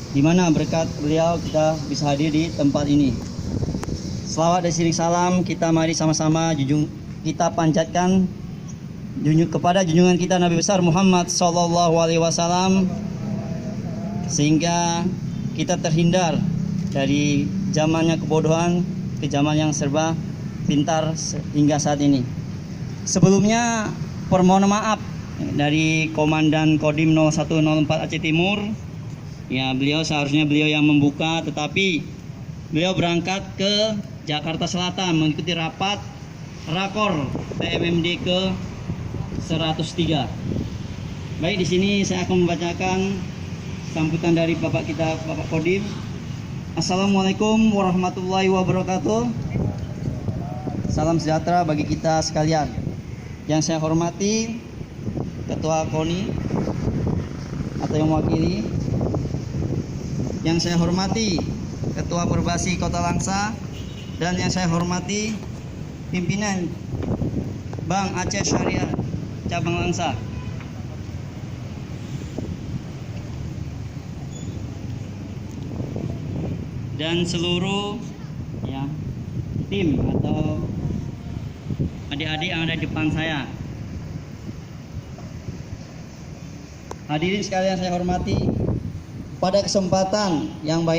di mana berkat beliau kita bisa hadir di tempat ini. Selawat dan sirik salam kita mari sama-sama kita panjatkan kepada junjungan kita Nabi besar Muhammad sallallahu alaihi wasallam, sehingga kita terhindar dari zamannya kebodohan ke zaman yang serba pintar hingga saat ini. Sebelumnya permohonan maaf dari Komandan Kodim 0104 Aceh Timur. Ya, seharusnya beliau yang membuka, tetapi beliau berangkat ke Jakarta Selatan mengikuti rapat rakor PMMD ke 103. Baik, di sini saya akan membacakan sambutan dari Bapak Kodim. Assalamualaikum warahmatullahi wabarakatuh. Salam sejahtera bagi kita sekalian. Yang saya hormati Ketua KONI atau yang mewakili, yang saya hormati Ketua Perbasi Kota Langsa, dan yang saya hormati pimpinan Bank Aceh Syariah Cabang Langsa. Dan seluruh tim atau adik-adik yang ada di depan saya. Hadirin sekalian saya hormati, pada kesempatan yang baik